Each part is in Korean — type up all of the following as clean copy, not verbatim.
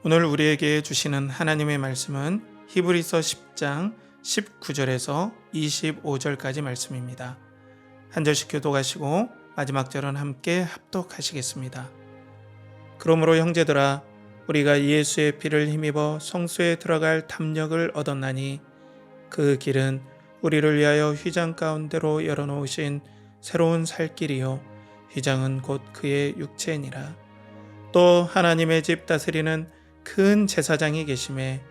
오늘 우리에게 주시는 하나님의 말씀은 히브리서 10장 19절에서 25절까지 말씀입니다. 한 절씩 교독하시고 마지막 절은 함께 합독하시겠습니다. 그러므로 형제들아, 우리가 예수의 피를 힘입어 성소에 들어갈 담력을 얻었나니 그 길은 우리를 위하여 휘장 가운데로 열어놓으신 새로운 살 길이요 휘장은 곧 그의 육체니라. 또 하나님의 집 다스리는 큰 제사장이 계심에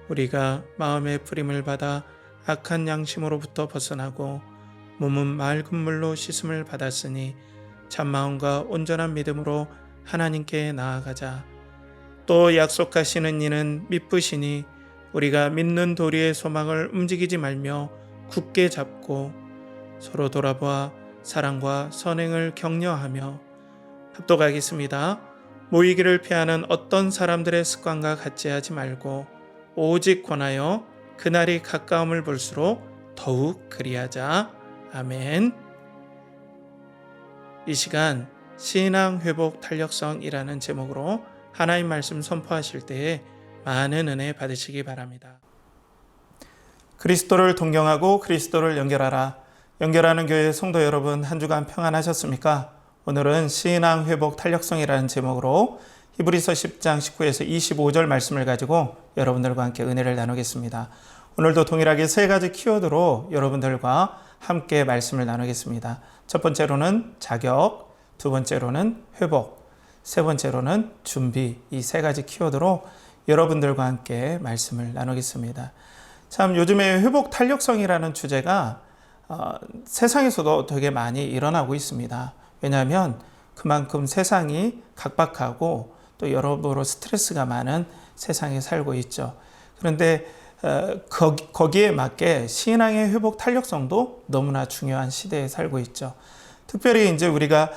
우리가 마음의 부림을 받아 악한 양심으로부터 벗어나고 몸은 맑은 물로 씻음을 받았으니 참마음과 온전한 믿음으로 하나님께 나아가자. 또 약속하시는 이는 미쁘시니 우리가 믿는 도리의 소망을 움직이지 말며 굳게 잡고 서로 돌아보아 사랑과 선행을 격려하며 합독하겠습니다. 모이기를 피하는 어떤 사람들의 습관과 같이 하지 말고 오직 권하여 그날이 가까움을 볼수록 더욱 그리하자. 아멘. 이 시간 신앙 회복 탄력성이라는 제목으로 하나님 말씀 선포하실 때에 많은 은혜 받으시기 바랍니다. 그리스도를 동경하고 그리스도를 연결하라. 연결하는 교회 성도 여러분, 한 주간 평안하셨습니까? 오늘은 신앙 회복 탄력성이라는 제목으로 히브리서 10장 19에서 25절 말씀을 가지고 여러분들과 함께 은혜를 나누겠습니다. 오늘도 동일하게 세 가지 키워드로 여러분들과 함께 말씀을 나누겠습니다. 첫 번째로는 자격, 두 번째로는 회복, 세 번째로는 준비, 이 세 가지 키워드로 여러분들과 함께 말씀을 나누겠습니다. 참 요즘에 회복 탄력성이라는 주제가 세상에서도 되게 많이 일어나고 있습니다. 왜냐하면 그만큼 세상이 각박하고 또 여러모로 스트레스가 많은 세상에 살고 있죠. 그런데 거기에 맞게 신앙의 회복 탄력성도 너무나 중요한 시대에 살고 있죠. 특별히 이제 우리가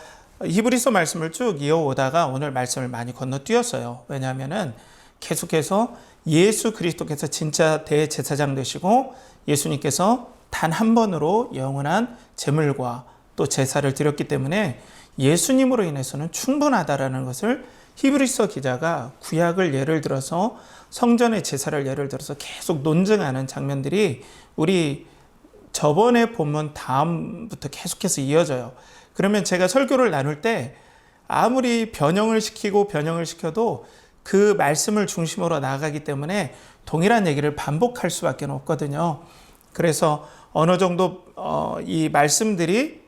히브리서 말씀을 쭉 이어오다가 오늘 말씀을 많이 건너뛰었어요. 왜냐하면은 계속해서 예수 그리스도께서 진짜 대제사장 되시고 예수님께서 단 한 번으로 영원한 제물과 또 제사를 드렸기 때문에 예수님으로 인해서는 충분하다라는 것을 히브리서 기자가 구약을 예를 들어서 성전의 제사를 예를 들어서 계속 논증하는 장면들이 우리 저번에 본문 다음부터 계속해서 이어져요. 그러면 제가 설교를 나눌 때 아무리 변형을 시켜도 그 말씀을 중심으로 나아가기 때문에 동일한 얘기를 반복할 수밖에 없거든요. 그래서 어느 정도 이 말씀들이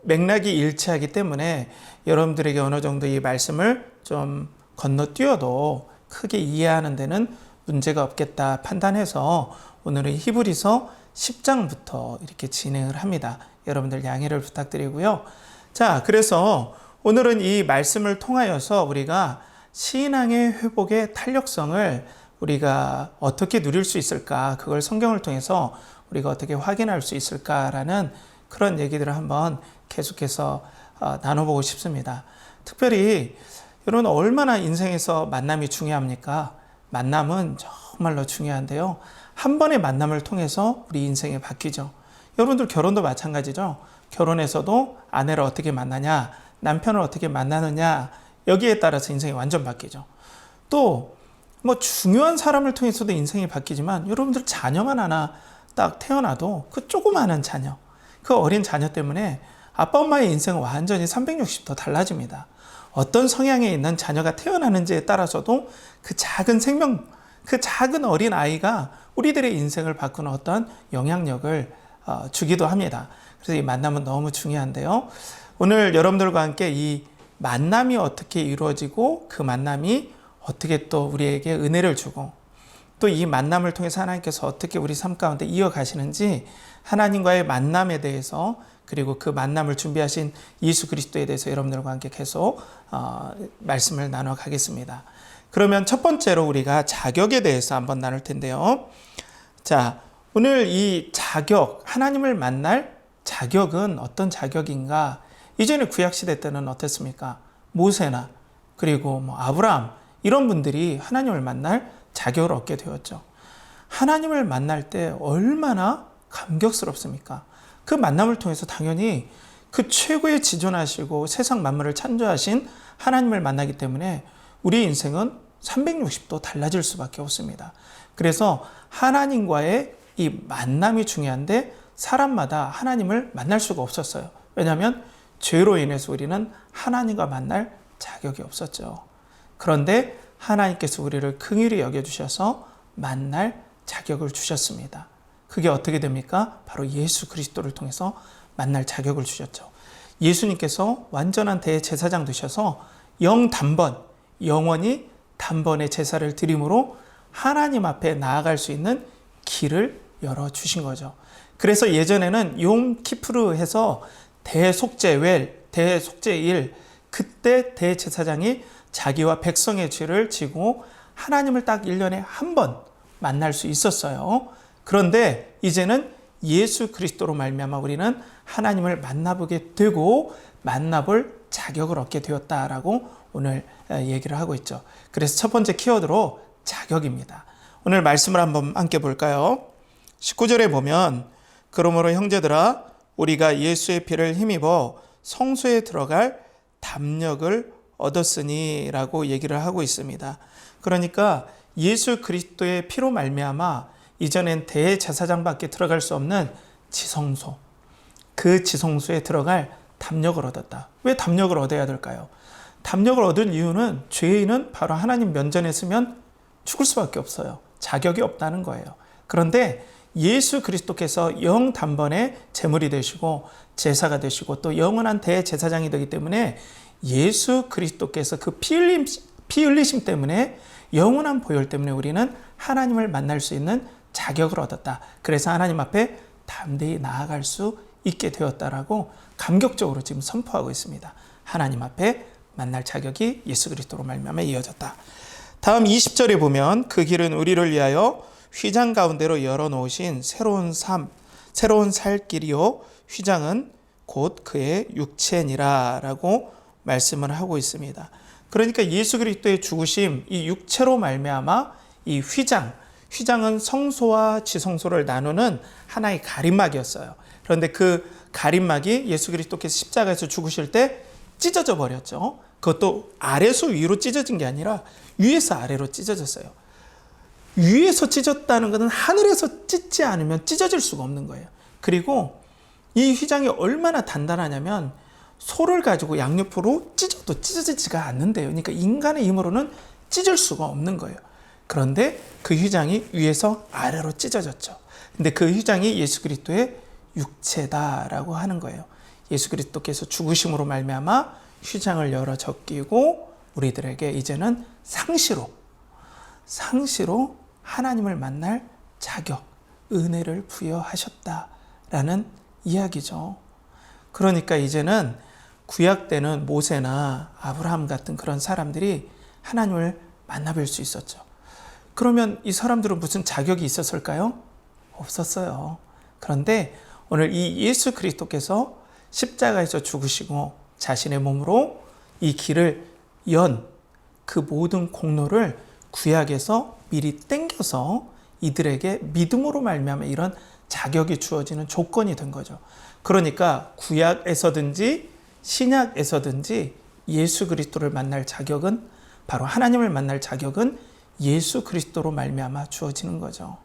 맥락이 일치하기 때문에 여러분들에게 어느 정도 이 말씀을 좀 건너뛰어도 크게 이해하는 데는 문제가 없겠다 판단해서 오늘은 히브리서 10장부터 이렇게 진행을 합니다. 여러분들 양해를 부탁드리고요. 자, 그래서 오늘은 이 말씀을 통하여서 우리가 신앙의 회복의 탄력성을 우리가 어떻게 누릴 수 있을까, 그걸 성경을 통해서 우리가 어떻게 확인할 수 있을까라는 그런 얘기들을 한번 계속해서 나눠보고 싶습니다. 특별히 여러분 얼마나 인생에서 만남이 중요합니까? 만남은 정말로 중요한데요. 한 번의 만남을 통해서 우리 인생이 바뀌죠. 여러분들 결혼도 마찬가지죠. 결혼에서도 아내를 어떻게 만나냐, 남편을 어떻게 만나느냐, 여기에 따라서 인생이 완전 바뀌죠. 또 뭐 중요한 사람을 통해서도 인생이 바뀌지만 여러분들 자녀만 하나 딱 태어나도 그 조그마한 자녀, 그 어린 자녀 때문에 아빠 엄마의 인생은 완전히 360도 달라집니다. 어떤 성향에 있는 자녀가 태어나는지에 따라서도 그 작은 생명, 그 작은 어린 아이가 우리들의 인생을 바꾸는 어떤 영향력을 주기도 합니다. 그래서 이 만남은 너무 중요한데요. 오늘 여러분들과 함께 이 만남이 어떻게 이루어지고 그 만남이 어떻게 또 우리에게 은혜를 주고 또 이 만남을 통해서 하나님께서 어떻게 우리 삶 가운데 이어가시는지 하나님과의 만남에 대해서 그리고 그 만남을 준비하신 예수 그리스도에 대해서 여러분들과 함께 계속 말씀을 나눠가겠습니다. 그러면 첫 번째로 우리가 자격에 대해서 한번 나눌 텐데요. 자, 오늘 이 자격, 하나님을 만날 자격은 어떤 자격인가? 이전에 구약시대 때는 어땠습니까? 모세나 그리고 아브라함 이런 분들이 하나님을 만날 자격을 얻게 되었죠. 하나님을 만날 때 얼마나 감격스럽습니까? 그 만남을 통해서 당연히 그 최고의 지존하시고 세상 만물을 창조하신 하나님을 만나기 때문에 우리 인생은 360도 달라질 수밖에 없습니다. 그래서 하나님과의 이 만남이 중요한데 사람마다 하나님을 만날 수가 없었어요. 왜냐하면 죄로 인해서 우리는 하나님과 만날 자격이 없었죠. 그런데 하나님께서 우리를 긍휼히 여겨주셔서 만날 자격을 주셨습니다. 그게 어떻게 됩니까? 바로 예수 그리스도를 통해서 만날 자격을 주셨죠. 예수님께서 완전한 대제사장 되셔서 영단번, 영원히 단번의 제사를 드림으로 하나님 앞에 나아갈 수 있는 길을 열어주신 거죠. 그래서 예전에는 욤 키푸르 해서 대속죄웰, 대속죄일, 그때 대제사장이 자기와 백성의 죄를 지고 하나님을 딱 1년에 한 번 만날 수 있었어요. 그런데 이제는 예수 그리스도로 말미암아 우리는 하나님을 만나보게 되고 만나볼 자격을 얻게 되었다라고 오늘 얘기를 하고 있죠. 그래서 첫 번째 키워드로 자격입니다. 오늘 말씀을 한번 함께 볼까요? 19절에 보면 그러므로 형제들아 우리가 예수의 피를 힘입어 성소에 들어갈 담력을 얻었으니 라고 얘기를 하고 있습니다. 그러니까 예수 그리스도의 피로 말미암아 이전엔 대제사장밖에 들어갈 수 없는 지성소, 그 지성소에 들어갈 담력을 얻었다. 왜 담력을 얻어야 될까요? 담력을 얻은 이유는 죄인은 바로 하나님 면전에 서면 죽을 수밖에 없어요. 자격이 없다는 거예요. 그런데 예수 그리스도께서 영단번에 제물이 되시고 제사가 되시고 또 영원한 대제사장이 되기 때문에 예수 그리스도께서 그 피 흘리심 때문에 영원한 보혈 때문에 우리는 하나님을 만날 수 있는 자격을 얻었다. 그래서 하나님 앞에 담대히 나아갈 수 있게 되었다라고 감격적으로 지금 선포하고 있습니다. 하나님 앞에 만날 자격이 예수 그리스도로 말미암아 이어졌다. 다음 20절에 보면 그 길은 우리를 위하여 휘장 가운데로 열어놓으신 새로운 살 길이요 휘장은 곧 그의 육체니라 라고 말씀을 하고 있습니다. 그러니까 예수 그리스도의 죽으심, 이 육체로 말미암아 이 휘장은 성소와 지성소를 나누는 하나의 가림막이었어요. 그런데 그 가림막이 예수 그리스도께서 십자가에서 죽으실 때 찢어져 버렸죠. 그것도 아래서 위로 찢어진 게 아니라 위에서 아래로 찢어졌어요. 위에서 찢었다는 것은 하늘에서 찢지 않으면 찢어질 수가 없는 거예요. 그리고 이 휘장이 얼마나 단단하냐면 소를 가지고 양옆으로 찢어도 찢어지지가 않는데요. 그러니까 인간의 힘으로는 찢을 수가 없는 거예요. 그런데 그 휘장이 위에서 아래로 찢어졌죠. 근데 그 휘장이 예수 그리스도의 육체다라고 하는 거예요. 예수 그리스도께서 죽으심으로 말미암아 휘장을 열어 적기고 우리들에게 이제는 상시로 하나님을 만날 자격, 은혜를 부여하셨다라는 이야기죠. 그러니까 이제는 구약 때는 모세나 아브라함 같은 그런 사람들이 하나님을 만나뵐 수 있었죠. 그러면 이 사람들은 무슨 자격이 있었을까요? 없었어요. 그런데 오늘 이 예수 그리스도께서 십자가에서 죽으시고 자신의 몸으로 이 길을 연 그 모든 공로를 구약에서 미리 땡겨서 이들에게 믿음으로 말미암아 이런 자격이 주어지는 조건이 된 거죠. 그러니까 구약에서든지 신약에서든지 예수 그리스도를 만날 자격은 바로 하나님을 만날 자격은 예수 그리스도로 말미암아 주어지는 거죠.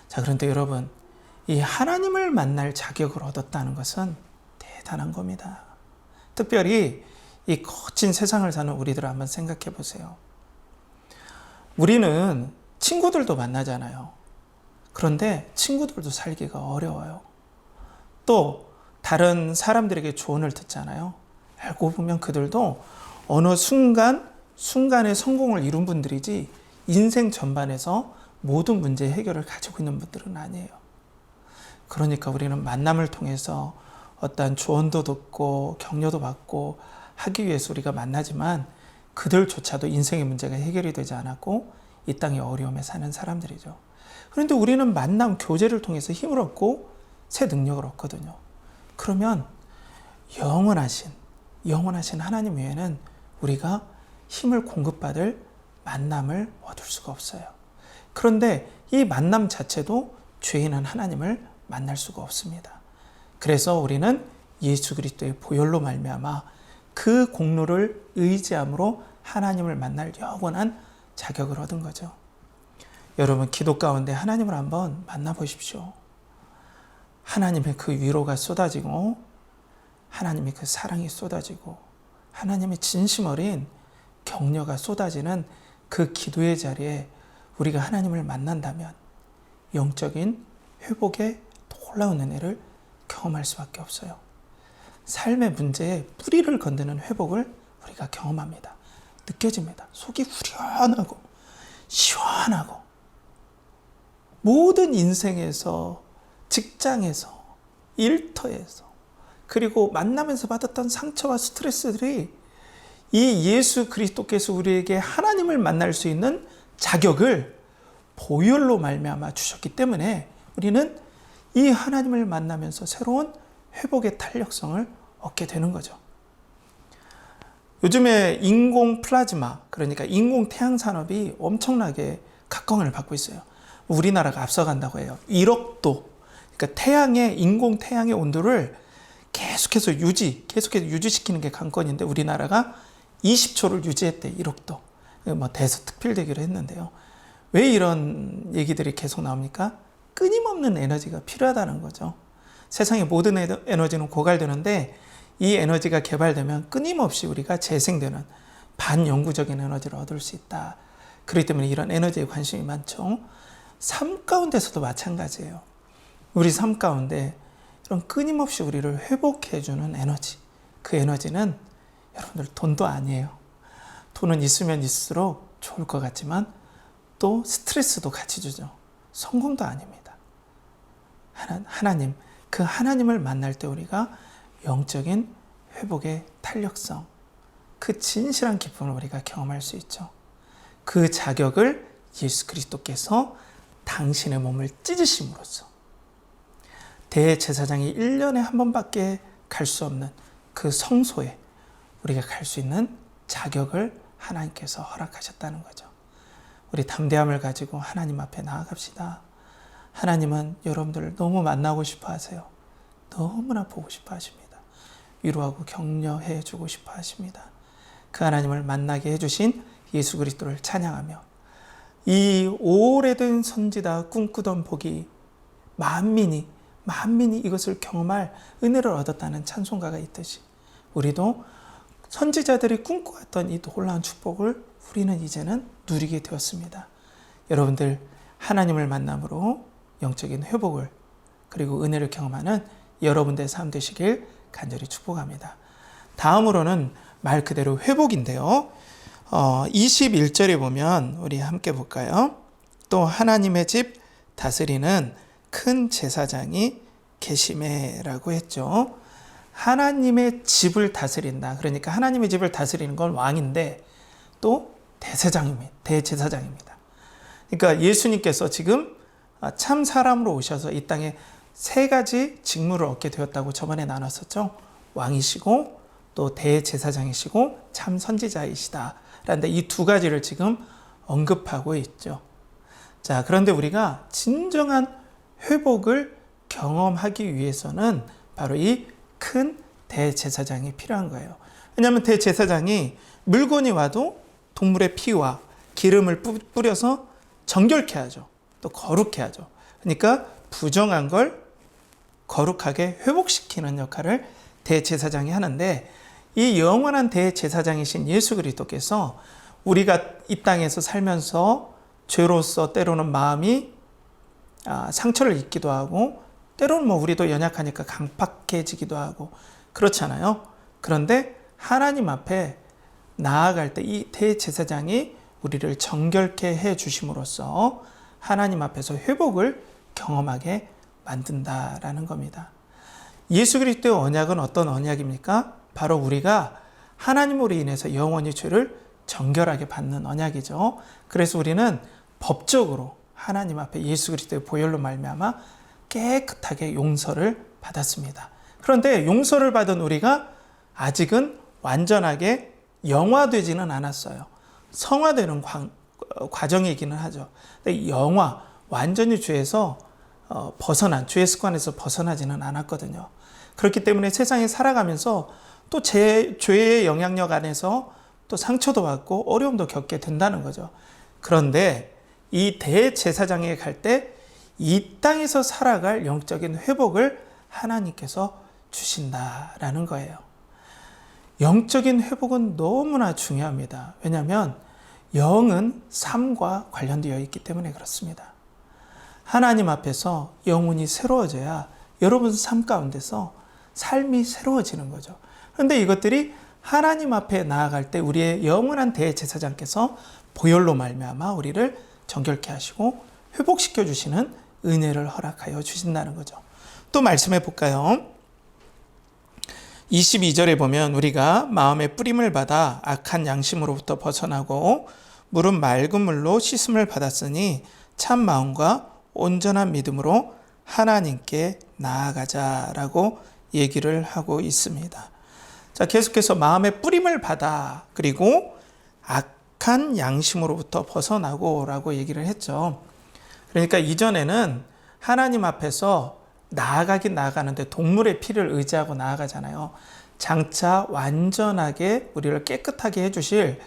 자, 그런데 여러분, 이 하나님을 만날 자격을 얻었다는 것은 대단한 겁니다. 특별히 이 거친 세상을 사는 우리들 한번 생각해 보세요. 우리는 친구들도 만나잖아요. 그런데 친구들도 살기가 어려워요. 또 다른 사람들에게 조언을 듣잖아요. 알고 보면 그들도 어느 순간의 성공을 이룬 분들이지 인생 전반에서 모든 문제 해결을 가지고 있는 분들은 아니에요. 그러니까 우리는 만남을 통해서 어떤 조언도 듣고 격려도 받고 하기 위해서 우리가 만나지만 그들조차도 인생의 문제가 해결이 되지 않았고 이 땅의 어려움에 사는 사람들이죠. 그런데 우리는 만남, 교제를 통해서 힘을 얻고 새 능력을 얻거든요. 그러면 영원하신 하나님 외에는 우리가 힘을 공급받을 만남을 얻을 수가 없어요. 그런데 이 만남 자체도 죄인한 하나님을 만날 수가 없습니다. 그래서 우리는 예수 그리스도의 보혈로 말미암아 그 공로를 의지함으로 하나님을 만날 영원한 자격을 얻은 거죠. 여러분, 기도 가운데 하나님을 한번 만나보십시오. 하나님의 그 위로가 쏟아지고, 하나님의 그 사랑이 쏟아지고, 하나님의 진심 어린 격려가 쏟아지는 그 기도의 자리에 우리가 하나님을 만난다면 영적인 회복의 놀라운 은혜를 경험할 수밖에 없어요. 삶의 문제에 뿌리를 건드는 회복을 우리가 경험합니다. 느껴집니다. 속이 후련하고 시원하고, 모든 인생에서, 직장에서, 일터에서, 그리고 만나면서 받았던 상처와 스트레스들이 이 예수 그리스도께서 우리에게 하나님을 만날 수 있는 자격을 보혈로 말미암아 주셨기 때문에 우리는 이 하나님을 만나면서 새로운 회복의 탄력성을 얻게 되는 거죠. 요즘에 인공 플라즈마, 그러니까 인공 태양 산업이 엄청나게 각광을 받고 있어요. 우리나라가 앞서간다고 해요. 1억도, 그러니까 인공 태양의 온도를 계속해서 유지시키는 게 관건인데, 우리나라가 20초를 유지했대. 1억도. 뭐 대서특필되기로 했는데요. 왜 이런 얘기들이 계속 나옵니까? 끊임없는 에너지가 필요하다는 거죠. 세상의 모든 에너지는 고갈되는데, 이 에너지가 개발되면 끊임없이 우리가 재생되는 반영구적인 에너지를 얻을 수 있다. 그렇기 때문에 이런 에너지에 관심이 많죠. 삶 가운데서도 마찬가지예요. 우리 삶 가운데 이런 끊임없이 우리를 회복해주는 에너지, 그 에너지는 여러분들 돈도 아니에요. 돈은 있으면 있을수록 좋을 것 같지만 또 스트레스도 같이 주죠. 성공도 아닙니다. 하나님, 그 하나님을 만날 때 우리가 영적인 회복의 탄력성, 그 진실한 기쁨을 우리가 경험할 수 있죠. 그 자격을 예수 그리스도께서 당신의 몸을 찢으심으로써 대제사장이 1년에 한 번밖에 갈 수 없는 그 성소에 우리가 갈 수 있는 자격을 하나님께서 허락하셨다는 거죠. 우리 담대함을 가지고 하나님 앞에 나아갑시다. 하나님은 여러분들을 너무 만나고 싶어 하세요. 너무나 보고 싶어 하십니다. 위로하고 격려해 주고 싶어 하십니다. 그 하나님을 만나게 해주신 예수 그리스도를 찬양하며, 이 오래된 선지다 꿈꾸던 복이 만민이 이것을 경험할 은혜를 얻었다는 찬송가가 있듯이, 우리도 선지자들이 꿈꿔왔던 이 놀라운 축복을 우리는 이제는 누리게 되었습니다. 여러분들, 하나님을 만남으로 영적인 회복을, 그리고 은혜를 경험하는 여러분들의 삶 되시길 간절히 축복합니다. 다음으로는 말 그대로 회복인데요. 21절에 보면 우리 함께 볼까요? 또 하나님의 집 다스리는 큰 제사장이 계시매라고 했죠. 하나님의 집을 다스린다. 그러니까 하나님의 집을 다스리는 건 왕인데 또 대제사장입니다. 그러니까 예수님께서 지금 참 사람으로 오셔서 이 땅에 세 가지 직무를 얻게 되었다고 저번에 나눴었죠. 왕이시고 또 대제사장이시고 참 선지자이시다. 그런데 이 두 가지를 지금 언급하고 있죠. 자, 그런데 우리가 진정한 회복을 경험하기 위해서는 바로 이 큰 대제사장이 필요한 거예요. 왜냐하면 대제사장이 물건이 와도 동물의 피와 기름을 뿌려서 정결케 하죠. 또 거룩케 하죠. 그러니까 부정한 걸 거룩하게 회복시키는 역할을 대제사장이 하는데, 이 영원한 대제사장이신 예수 그리스도께서 우리가 이 땅에서 살면서 죄로서 때로는 마음이 상처를 입기도 하고, 때로는 우리도 연약하니까 강팍해지기도 하고 그렇잖아요. 그런데 하나님 앞에 나아갈 때 이 대제사장이 우리를 정결케 해 주심으로써 하나님 앞에서 회복을 경험하게 만든다라는 겁니다. 예수 그리스도의 언약은 어떤 언약입니까? 바로 우리가 하나님으로 인해서 영원히 죄를 정결하게 받는 언약이죠. 그래서 우리는 법적으로 하나님 앞에 예수 그리스도의 보혈로 말미암아 깨끗하게 용서를 받았습니다. 그런데 용서를 받은 우리가 아직은 완전하게 영화되지는 않았어요. 성화되는 과정이기는 하죠. 근데 완전히 죄에서 죄의 습관에서 벗어나지는 않았거든요. 그렇기 때문에 세상에 살아가면서 또 죄의 영향력 안에서 또 상처도 받고 어려움도 겪게 된다는 거죠. 그런데 이 대제사장에게 갈 때 이 땅에서 살아갈 영적인 회복을 하나님께서 주신다라는 거예요. 영적인 회복은 너무나 중요합니다. 왜냐하면 영은 삶과 관련되어 있기 때문에 그렇습니다. 하나님 앞에서 영혼이 새로워져야 여러분 삶 가운데서 삶이 새로워지는 거죠. 그런데 이것들이 하나님 앞에 나아갈 때 우리의 영원한 대제사장께서 보혈로 말미암아 우리를 정결케 하시고 회복시켜 주시는 은혜를 허락하여 주신다는 거죠. 또 말씀해 볼까요? 22절에 보면 우리가 마음의 뿌림을 받아 악한 양심으로부터 벗어나고 물은 맑은 물로 씻음을 받았으니 참 마음과 온전한 믿음으로 하나님께 나아가자라고 얘기를 하고 있습니다. 자, 계속해서 마음의 뿌림을 받아 그리고 악한 양심으로부터 벗어나고 라고 얘기를 했죠. 그러니까 이전에는 하나님 앞에서 나아가긴 나아가는데 동물의 피를 의지하고 나아가잖아요. 장차 완전하게 우리를 깨끗하게 해주실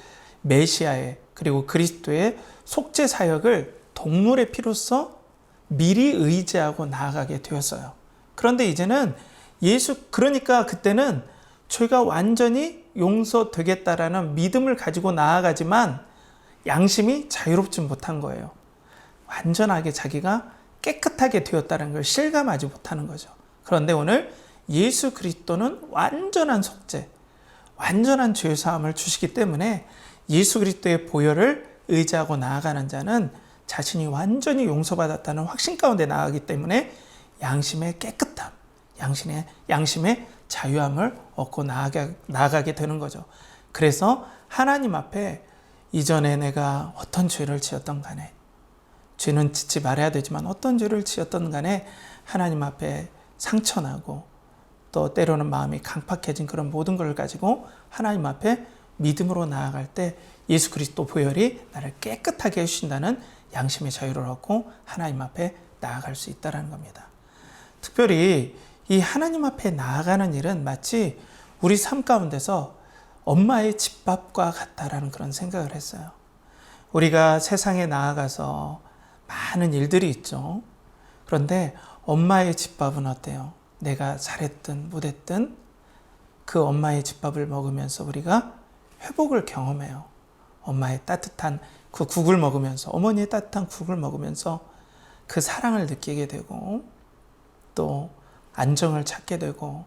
메시아의 그리고 그리스도의 속죄 사역을 동물의 피로써 미리 의지하고 나아가게 되었어요. 그런데 이제는 그러니까 그때는 죄가 완전히 용서되겠다라는 믿음을 가지고 나아가지만 양심이 자유롭지 못한 거예요. 완전하게 자기가 깨끗하게 되었다는 걸 실감하지 못하는 거죠. 그런데 오늘 예수 그리스도는 완전한 속죄, 완전한 죄사함을 주시기 때문에 예수 그리스도의 보혈을 의지하고 나아가는 자는 자신이 완전히 용서받았다는 확신 가운데 나아가기 때문에 양심의 깨끗함, 양심의 자유함을 얻고 나아가게 되는 거죠. 그래서 하나님 앞에 이전에 내가 어떤 죄를 지었던 간에 죄는 짓지 말아야 되지만 어떤 죄를 지었던 간에 하나님 앞에 상처나고 또 때로는 마음이 강팍해진 그런 모든 걸 가지고 하나님 앞에 믿음으로 나아갈 때 예수 그리스도 보혈이 나를 깨끗하게 해주신다는 양심의 자유를 얻고 하나님 앞에 나아갈 수 있다는 겁니다. 특별히 이 하나님 앞에 나아가는 일은 마치 우리 삶 가운데서 엄마의 집밥과 같다라는 그런 생각을 했어요. 우리가 세상에 나아가서 많은 일들이 있죠. 그런데 엄마의 집밥은 어때요? 내가 잘했든 못했든 그 엄마의 집밥을 먹으면서 우리가 회복을 경험해요. 엄마의 따뜻한 그 국을 먹으면서, 어머니의 따뜻한 국을 먹으면서 그 사랑을 느끼게 되고 또 안정을 찾게 되고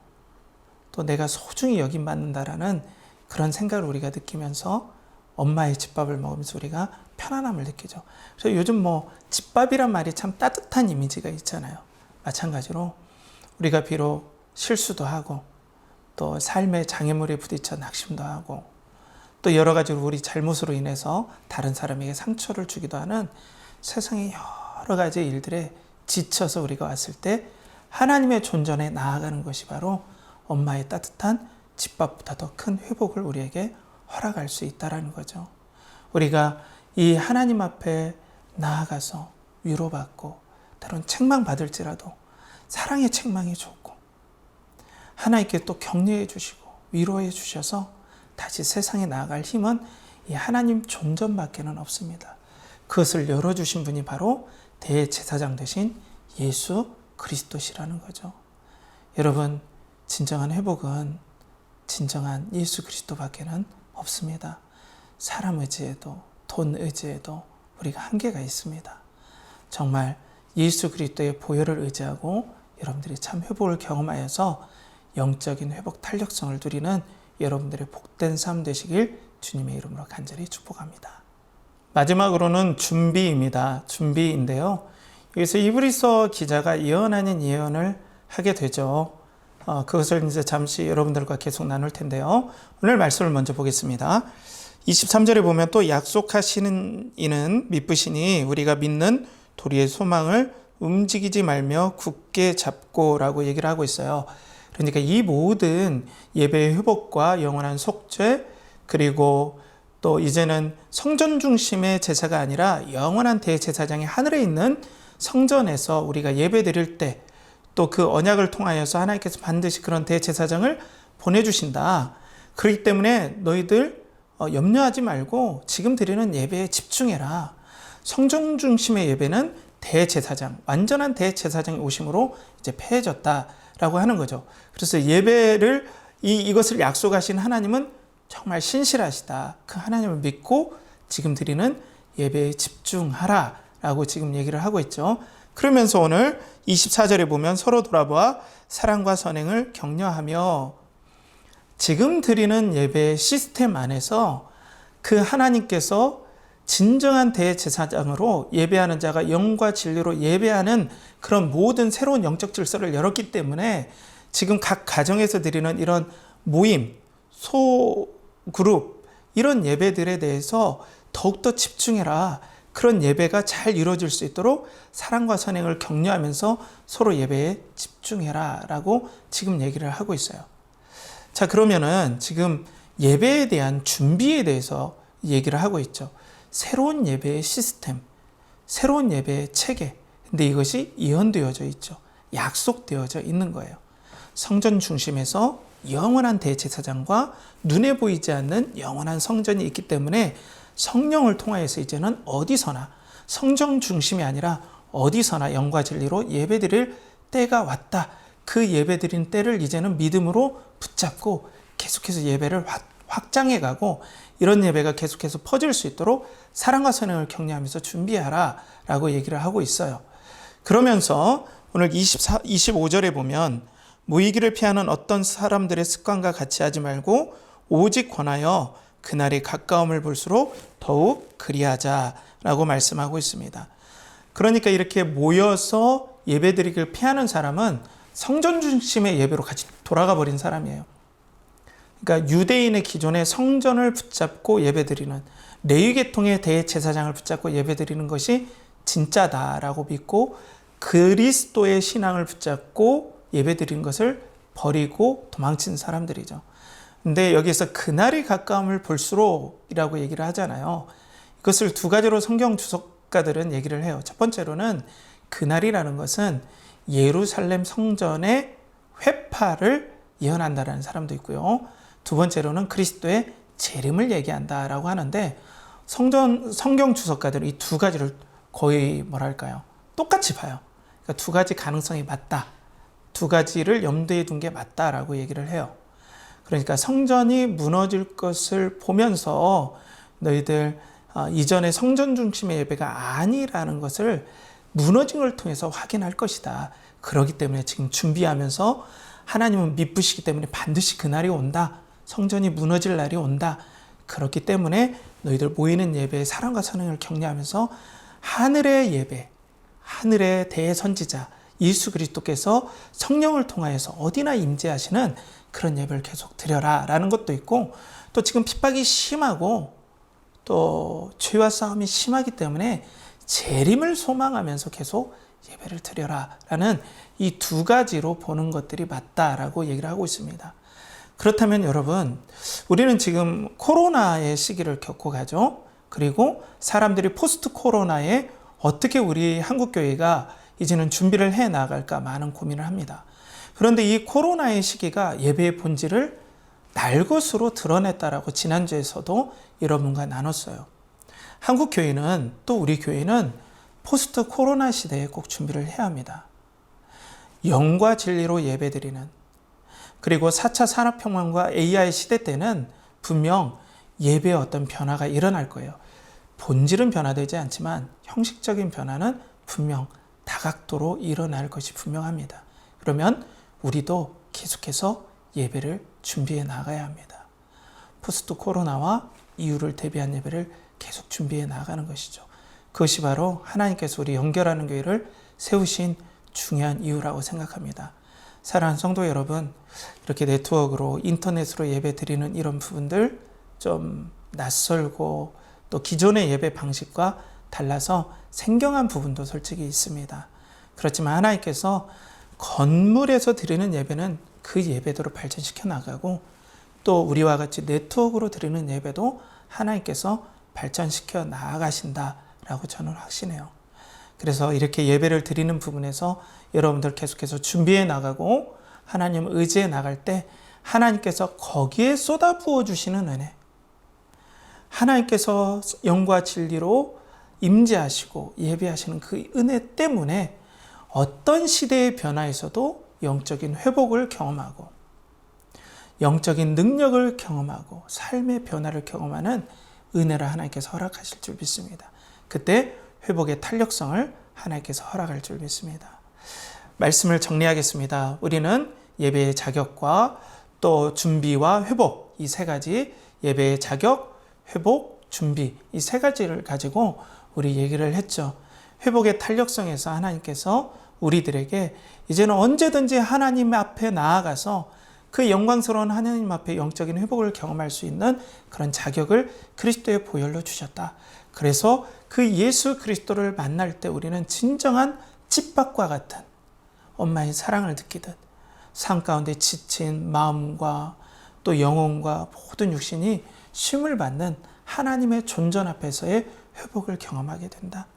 또 내가 소중히 여김받는다라는 그런 생각을 우리가 느끼면서 엄마의 집밥을 먹으면서 우리가 편안함을 느끼죠. 그래서 요즘 집밥이란 말이 참 따뜻한 이미지가 있잖아요. 마찬가지로 우리가 비록 실수도 하고 또 삶의 장애물에 부딪혀 낙심도 하고 또 여러 가지로 우리 잘못으로 인해서 다른 사람에게 상처를 주기도 하는 세상의 여러 가지 일들에 지쳐서 우리가 왔을 때 하나님의 존전에 나아가는 것이 바로 엄마의 따뜻한 집밥보다 더 큰 회복을 우리에게 허락할 수 있다는 거죠. 우리가 이 하나님 앞에 나아가서 위로받고 때론 책망받을지라도 사랑의 책망이 좋고 하나님께 또 격려해 주시고 위로해 주셔서 다시 세상에 나아갈 힘은 이 하나님 존전밖에는 없습니다. 그것을 열어주신 분이 바로 대제사장 되신 예수 그리스도시라는 거죠. 여러분, 진정한 회복은 진정한 예수 그리스도밖에는 없습니다. 사람 의지에도 돈 의지에도 우리가 한계가 있습니다. 정말 예수 그리스도의 보혈을 의지하고 여러분들이 참 회복을 경험하여서 영적인 회복 탄력성을 누리는 여러분들의 복된 삶 되시길 주님의 이름으로 간절히 축복합니다. 마지막으로는 준비입니다. 준비인데요. 여기서 이브리서 기자가 예언 아닌 예언을 하게 되죠. 그것을 이제 잠시 여러분들과 계속 나눌 텐데요. 오늘 말씀을 먼저 보겠습니다. 23절에 보면 또 약속하시는 이는 미쁘시니 우리가 믿는 도리의 소망을 움직이지 말며 굳게 잡고라고 얘기를 하고 있어요. 그러니까 이 모든 예배의 회복과 영원한 속죄 그리고 또 이제는 성전 중심의 제사가 아니라 영원한 대제사장이 하늘에 있는 성전에서 우리가 예배 드릴 때 또 그 언약을 통하여서 하나님께서 반드시 그런 대제사장을 보내주신다. 그렇기 때문에 너희들 염려하지 말고 지금 드리는 예배에 집중해라. 성전 중심의 예배는 대제사장, 완전한 대제사장이 오심으로 이제 패해졌다라고 하는 거죠. 그래서 예배를 이것을 약속하신 하나님은 정말 신실하시다. 그 하나님을 믿고 지금 드리는 예배에 집중하라라고 지금 얘기를 하고 있죠. 그러면서 오늘 24절에 보면 서로 돌아보아 사랑과 선행을 격려하며, 지금 드리는 예배 시스템 안에서 그 하나님께서 진정한 대제사장으로 예배하는 자가 영과 진리로 예배하는 그런 모든 새로운 영적 질서를 열었기 때문에 지금 각 가정에서 드리는 이런 모임, 소그룹, 이런 예배들에 대해서 더욱더 집중해라. 그런 예배가 잘 이루어질 수 있도록 사랑과 선행을 격려하면서 서로 예배에 집중해라 라고 지금 얘기를 하고 있어요. 자, 그러면은 지금 예배에 대한 준비에 대해서 얘기를 하고 있죠. 새로운 예배의 시스템, 새로운 예배의 체계. 근데 이것이 예언되어져 있죠. 약속되어져 있는 거예요. 성전 중심에서 영원한 대제사장과 눈에 보이지 않는 영원한 성전이 있기 때문에 성령을 통하여서 이제는 어디서나, 성전 중심이 아니라 어디서나 영과 진리로 예배드릴 때가 왔다. 그 예배드린 때를 이제는 믿음으로 붙잡고 계속해서 예배를 확장해가고 이런 예배가 계속해서 퍼질 수 있도록 사랑과 선행을 격려하면서 준비하라 라고 얘기를 하고 있어요. 그러면서 오늘 25절에 보면 모이기를 피하는 어떤 사람들의 습관과 같이 하지 말고 오직 권하여 그날이 가까움을 볼수록 더욱 그리하자라고 말씀하고 있습니다. 그러니까 이렇게 모여서 예배드리기를 피하는 사람은 성전 중심의 예배로 같이 돌아가 버린 사람이에요. 그러니까 유대인의 기존의 성전을 붙잡고 예배드리는, 레위계통의 대제사장을 붙잡고 예배드리는 것이 진짜다라고 믿고 그리스도의 신앙을 붙잡고 예배드리는 것을 버리고 도망친 사람들이죠. 근데 여기에서 그날이 가까움을 볼수록이라고 얘기를 하잖아요. 이것을 두 가지로 성경 주석가들은 얘기를 해요. 첫 번째로는 그날이라는 것은 예루살렘 성전의 회파를 예언한다라는 사람도 있고요. 두 번째로는 그리스도의 재림을 얘기한다라고 하는데, 성경 주석가들은 이 두 가지를 거의 똑같이 봐요. 그러니까 두 가지 가능성이 맞다. 두 가지를 염두에 둔 게 맞다라고 얘기를 해요. 그러니까 성전이 무너질 것을 보면서 너희들 이전의 성전 중심의 예배가 아니라는 것을 무너진 걸 통해서 확인할 것이다. 그렇기 때문에 지금 준비하면서 하나님은 미쁘시기 때문에 반드시 그날이 온다. 성전이 무너질 날이 온다. 그렇기 때문에 너희들 모이는 예배에 사랑과 선행을 격려하면서 하늘의 예배, 하늘의 대선지자 예수 그리스도께서 성령을 통하여서 어디나 임재하시는 그런 예배를 계속 드려라 라는 것도 있고, 또 지금 핍박이 심하고 또 죄와 싸움이 심하기 때문에 재림을 소망하면서 계속 예배를 드려라 라는 이 두 가지로 보는 것들이 맞다라고 얘기를 하고 있습니다. 그렇다면 여러분, 우리는 지금 코로나의 시기를 겪고 가죠. 그리고 사람들이 포스트 코로나에 어떻게 우리 한국교회가 이제는 준비를 해 나갈까 많은 고민을 합니다. 그런데 이 코로나의 시기가 예배의 본질을 날것으로 드러냈다라고 지난주에서도 여러분과 나눴어요. 한국교회는, 또 우리 교회는 포스트 코로나 시대에 꼭 준비를 해야 합니다. 영과 진리로 예배드리는, 그리고 4차 산업혁명과 AI 시대 때는 분명 예배에 어떤 변화가 일어날 거예요. 본질은 변화되지 않지만 형식적인 변화는 분명 다각도로 일어날 것이 분명합니다. 그러면 우리도 계속해서 예배를 준비해 나가야 합니다. 포스트 코로나와 이후를 대비한 예배를 계속 준비해 나가는 것이죠. 그것이 바로 하나님께서 우리 연결하는 교회를 세우신 중요한 이유라고 생각합니다. 사랑하는 성도 여러분, 이렇게 네트워크로, 인터넷으로 예배 드리는 이런 부분들 좀 낯설고 또 기존의 예배 방식과 달라서 생경한 부분도 솔직히 있습니다. 그렇지만 하나님께서 건물에서 드리는 예배는 그 예배대로 발전시켜 나가고, 또 우리와 같이 네트워크로 드리는 예배도 하나님께서 발전시켜 나아가신다라고 저는 확신해요. 그래서 이렇게 예배를 드리는 부분에서 여러분들 계속해서 준비해 나가고 하나님을 의지해 나갈 때 하나님께서 거기에 쏟아부어 주시는 은혜, 하나님께서 영과 진리로 임재하시고 예배하시는 그 은혜 때문에 어떤 시대의 변화에서도 영적인 회복을 경험하고 영적인 능력을 경험하고 삶의 변화를 경험하는 은혜를 하나님께서 허락하실 줄 믿습니다. 그때 회복의 탄력성을 하나님께서 허락할 줄 믿습니다. 말씀을 정리하겠습니다. 우리는 예배의 자격과 또 준비와 회복, 이 세 가지, 예배의 자격, 회복, 준비, 이 세 가지를 가지고 우리 얘기를 했죠. 회복의 탄력성에서 하나님께서 우리들에게 이제는 언제든지 하나님 앞에 나아가서 그 영광스러운 하나님 앞에 영적인 회복을 경험할 수 있는 그런 자격을 그리스도의 보혈로 주셨다. 그래서 그 예수 그리스도를 만날 때 우리는 진정한 찐밥과 같은 엄마의 사랑을 느끼듯 삶 가운데 지친 마음과 또 영혼과 모든 육신이 쉼을 받는 하나님의 존전 앞에서의 회복을 경험하게 된다.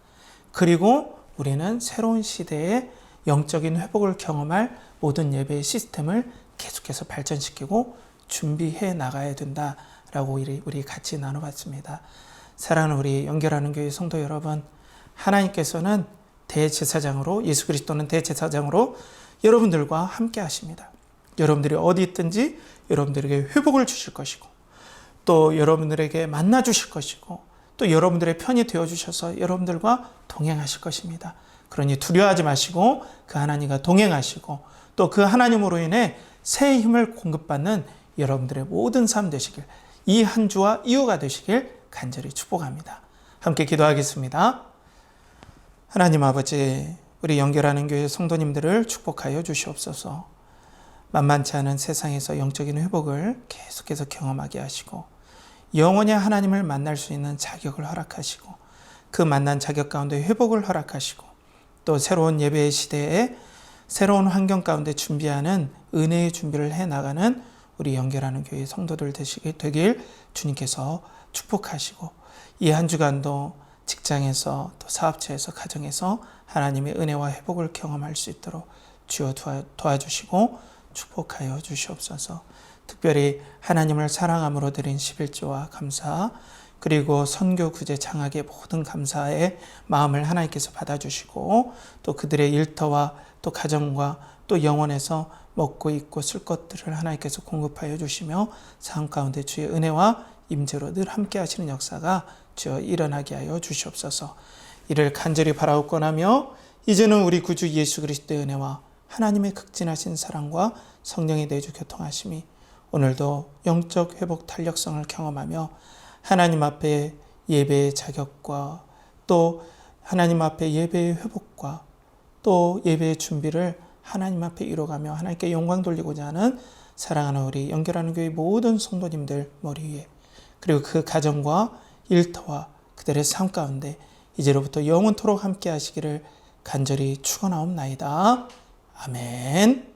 그리고 우리는 새로운 시대의 영적인 회복을 경험할 모든 예배의 시스템을 계속해서 발전시키고 준비해 나가야 된다라고 우리 같이 나눠봤습니다. 사랑하는 우리 연결하는 교회 성도 여러분, 하나님께서는 대제사장으로, 예수 그리스도는 대제사장으로 여러분들과 함께 하십니다. 여러분들이 어디 있든지 여러분들에게 회복을 주실 것이고 또 여러분들에게 만나 주실 것이고 또 여러분들의 편이 되어 주셔서 여러분들과 동행하실 것입니다. 그러니 두려워하지 마시고 그 하나님과 동행하시고 또 그 하나님으로 인해 새 힘을 공급받는 여러분들의 모든 삶 되시길, 이 한 주와 이유가 되시길 간절히 축복합니다. 함께 기도하겠습니다. 하나님 아버지, 우리 연결하는 교회 성도님들을 축복하여 주시옵소서. 만만치 않은 세상에서 영적인 회복을 계속해서 경험하게 하시고 영원히 하나님을 만날 수 있는 자격을 허락하시고 그 만난 자격 가운데 회복을 허락하시고 또 새로운 예배의 시대에 새로운 환경 가운데 준비하는 은혜의 준비를 해나가는 우리 연결하는 교회 성도들 되길 주님께서 축복하시고 이 한 주간도 직장에서 또 사업처에서 가정에서 하나님의 은혜와 회복을 경험할 수 있도록 주여 도와주시고 축복하여 주시옵소서. 특별히 하나님을 사랑함으로 드린 11조와 감사, 그리고 선교 구제 장학의 모든 감사의 마음을 하나님께서 받아주시고 또 그들의 일터와 또 가정과 또 영혼에서 먹고 입고 쓸 것들을 하나님께서 공급하여 주시며 삶 가운데 주의 은혜와 임재로 늘 함께 하시는 역사가 주여 일어나게 하여 주시옵소서. 이를 간절히 바라옵고나며 이제는 우리 구주 예수 그리스도의 은혜와 하나님의 극진하신 사랑과 성령의 내주 교통하심이 오늘도 영적 회복 탄력성을 경험하며 하나님 앞에 예배의 자격과 또 하나님 앞에 예배의 회복과 또 예배의 준비를 하나님 앞에 이뤄가며 하나님께 영광 돌리고자 하는 사랑하는 우리 연결하는 교회 모든 성도님들 머리 위에 그리고 그 가정과 일터와 그들의 삶 가운데 이제로부터 영원토록 함께 하시기를 간절히 축원하옵나이다. 아멘.